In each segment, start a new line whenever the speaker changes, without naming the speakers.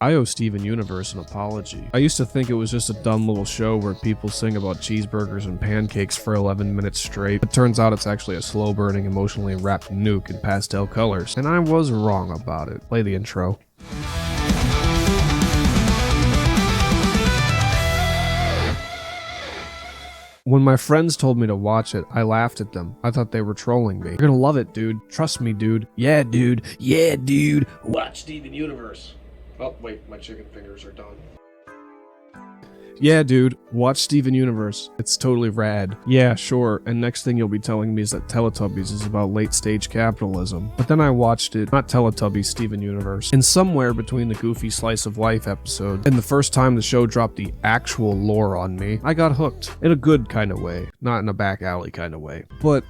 I owe Steven Universe an apology. I used to think it was just a dumb little show where people sing about cheeseburgers and pancakes for 11 minutes straight. It turns out it's actually a slow-burning, emotionally wrapped nuke in pastel colors. And I was wrong about it. Play the intro. When my friends told me to watch it, I laughed at them. I thought they were trolling me. You're gonna love it, dude. Trust me, dude. Yeah, dude. Yeah, dude. Watch Steven Universe. Oh, wait, my chicken fingers are done. Yeah, dude, watch Steven Universe. It's totally rad. Yeah, sure, and next thing you'll be telling me is that Teletubbies is about late-stage capitalism. But then I watched it, not Teletubbies, Steven Universe, and somewhere between the goofy slice of life episode and the first time the show dropped the actual lore on me, I got hooked. In a good kind of way, not in a back alley kind of way. But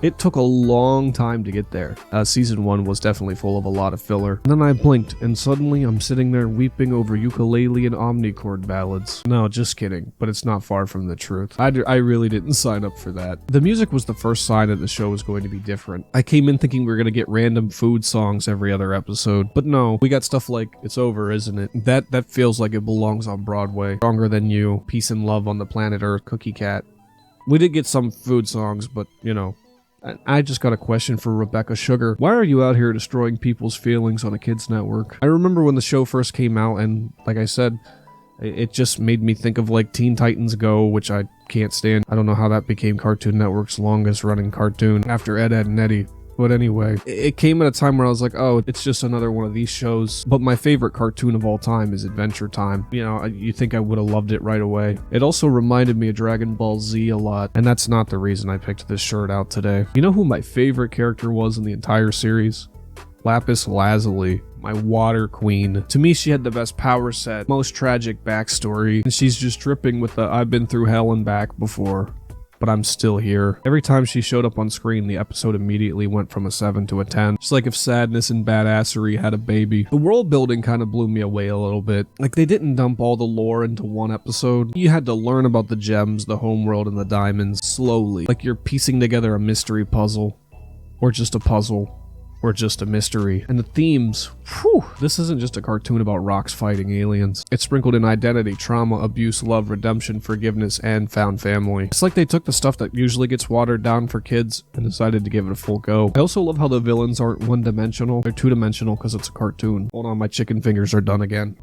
it took a long time to get there. Season 1 was definitely full of a lot of filler. And then I blinked, and suddenly I'm sitting there weeping over ukulele and omnichord ballads. No, just kidding, but it's not far from the truth. I really didn't sign up for that. The music was the first sign that the show was going to be different. I came in thinking we were going to get random food songs every other episode, but no, we got stuff like It's Over, Isn't It? That feels like it belongs on Broadway. Stronger Than You, Peace and Love on the Planet Earth, Cookie Cat. We did get some food songs, but you know. I just got a question for Rebecca Sugar. Why are you out here destroying people's feelings on a kids network? I remember when the show first came out, and like I said, it just made me think of like Teen Titans Go, which I can't stand. I don't know how that became Cartoon Network's longest running cartoon after Ed, Edd and Eddy. But anyway, it came at a time where I was like, oh, it's just another one of these shows. But my favorite cartoon of all time is Adventure Time. You know, you think I would have loved it right away. It also reminded me of Dragon Ball Z a lot. And that's not the reason I picked this shirt out today. You know who my favorite character was in the entire series? Lapis Lazuli, my water queen. To me, she had the best power set, most tragic backstory, and she's just dripping with the I've been through hell and back before, but I'm still here. Every time she showed up on screen, the episode immediately went from a 7 to a 10. Just like if Sadness and Badassery had a baby. The world building kind of blew me away a little bit. Like, they didn't dump all the lore into one episode. You had to learn about the gems, the homeworld, and the diamonds slowly. Like you're piecing together a mystery puzzle. Or just a puzzle. Or just a mystery. And the themes, whew, this isn't just a cartoon about rocks fighting aliens. It's sprinkled in identity, trauma, abuse, love, redemption, forgiveness, and found family. It's like they took the stuff that usually gets watered down for kids and decided to give it a full go. I also love how the villains aren't one-dimensional. They're two-dimensional because it's a cartoon. Hold on, my chicken fingers are done again.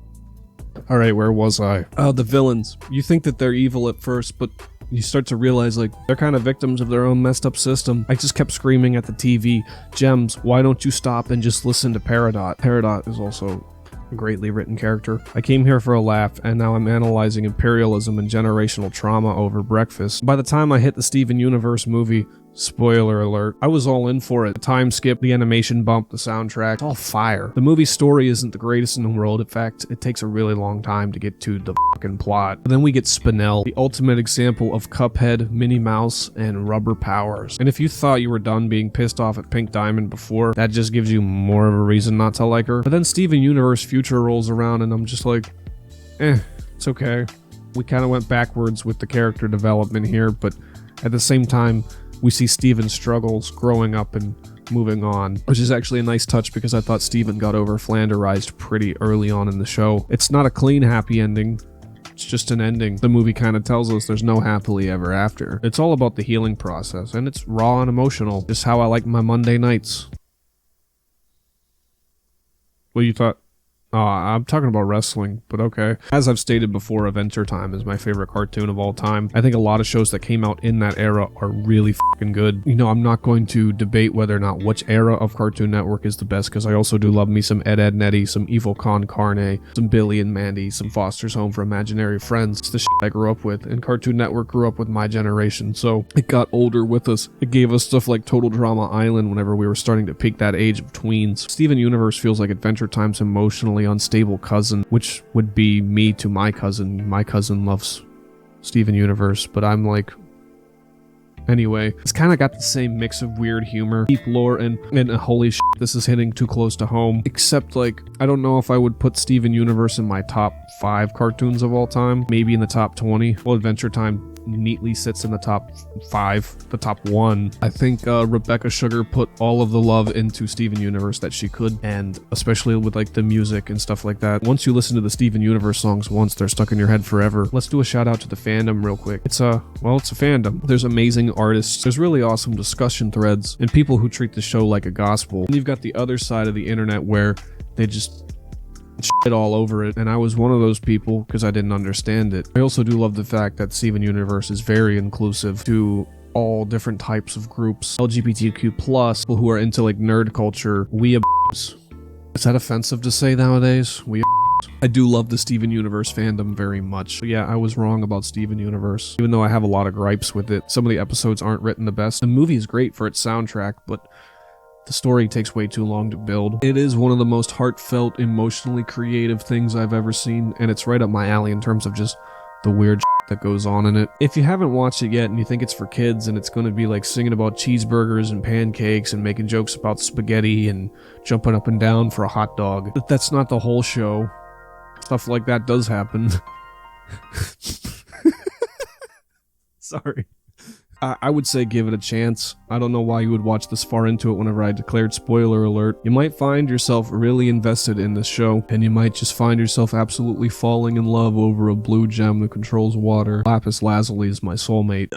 Alright, where was I? Oh, the villains. You think that they're evil at first, but you start to realize, like, they're kind of victims of their own messed up system. I just kept screaming at the TV, Gems, why don't you stop and just listen to Peridot? Peridot is also a greatly written character. I came here for a laugh, and now I'm analyzing imperialism and generational trauma over breakfast. By the time I hit the Steven Universe movie, spoiler alert, I was all in for it. The time skip, the animation bump, the soundtrack, it's all fire. The movie story isn't the greatest in the world. In fact, it takes a really long time to get to the fucking plot. But then we get Spinel, the ultimate example of Cuphead, Minnie Mouse, and rubber powers. And if you thought you were done being pissed off at Pink Diamond before, that just gives you more of a reason not to like her. But then Steven Universe Future rolls around and I'm just like, it's okay. We kind of went backwards with the character development here, but at the same time, we see Steven's struggles growing up and moving on, which is actually a nice touch because I thought Steven got over Flanderized pretty early on in the show. It's not a clean happy ending, it's just an ending. The movie kind of tells us there's no happily ever after. It's all about the healing process, and it's raw and emotional, just how I like my Monday nights. What you thought? I'm talking about wrestling, but okay. As I've stated before, Adventure Time is my favorite cartoon of all time. I think a lot of shows that came out in that era are really fucking good. You know, I'm not going to debate whether or not which era of Cartoon Network is the best, because I also do love me some Ed, Edd and Eddy, some Evil Con Carne, some Billy and Mandy, some Foster's Home for Imaginary Friends. It's the shit I grew up with, and Cartoon Network grew up with my generation, so it got older with us. It gave us stuff like Total Drama Island whenever we were starting to peak that age of tweens. Steven Universe feels like Adventure Time's emotionally unstable cousin, which would be me to my cousin. My cousin loves Steven Universe, but I'm like, anyway, it's kind of got the same mix of weird humor, deep lore, and holy shit, this is hitting too close to home. Except, like, I don't know if I would put Steven Universe in my top 5 cartoons of all time, maybe in the top 20. Well, Adventure Time neatly sits in the top 5, the top 1. I think Rebecca Sugar put all of the love into Steven Universe that she could, and especially with like the music and stuff like that. Once you listen to the Steven Universe songs once, they're stuck in your head forever. Let's do a shout out to the fandom real quick. It's a fandom. There's amazing artists, there's really awesome discussion threads, and people who treat the show like a gospel. And you've got the other side of the internet where they just shit all over it, and I was one of those people because I didn't understand it. I also do love the fact that Steven Universe is very inclusive to all different types of groups. LGBTQ+, people who are into like nerd culture, weeaboos. Is that offensive to say nowadays? I do love the Steven Universe fandom very much. But yeah, I was wrong about Steven Universe. Even though I have a lot of gripes with it, some of the episodes aren't written the best. The movie is great for its soundtrack, but the story takes way too long to build. It is one of the most heartfelt, emotionally creative things I've ever seen, and it's right up my alley in terms of just the weird that goes on in it. If you haven't watched it yet and you think it's for kids and it's going to be like singing about cheeseburgers and pancakes and making jokes about spaghetti and jumping up and down for a hot dog, that's not the whole show. Stuff like that does happen. Sorry. I would say give it a chance. I don't know why you would watch this far into it whenever I declared spoiler alert. You might find yourself really invested in this show, and you might just find yourself absolutely falling in love over a blue gem that controls water. Lapis lazuli is my soulmate.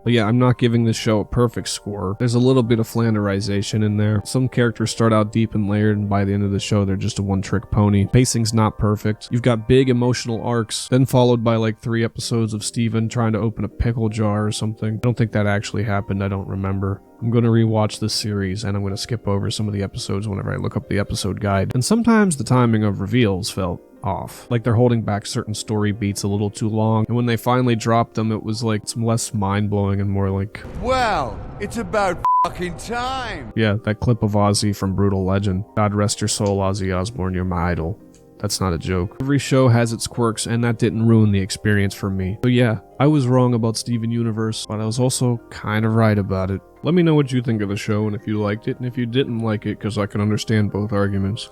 But yeah, I'm not giving this show a perfect score. There's a little bit of flanderization in there. Some characters start out deep and layered, and by the end of the show, they're just a one-trick pony. Pacing's not perfect. You've got big emotional arcs, then followed by like 3 episodes of Steven trying to open a pickle jar or something. I don't think that actually happened. I don't remember. I'm going to rewatch this series, and I'm going to skip over some of the episodes whenever I look up the episode guide. And sometimes the timing of reveals felt off. Like they're holding back certain story beats a little too long, and when they finally dropped them, it was like some less mind-blowing and more like, well, it's about fucking time. Yeah, that clip of Ozzy from Brutal Legend. God rest your soul, Ozzy Osbourne, you're my idol. That's not a joke. Every show has its quirks, and that didn't ruin the experience for me. So yeah, I was wrong about Steven Universe, but I was also kind of right about it. Let me know what you think of the show, and if you liked it, and if you didn't like it, because I can understand both arguments.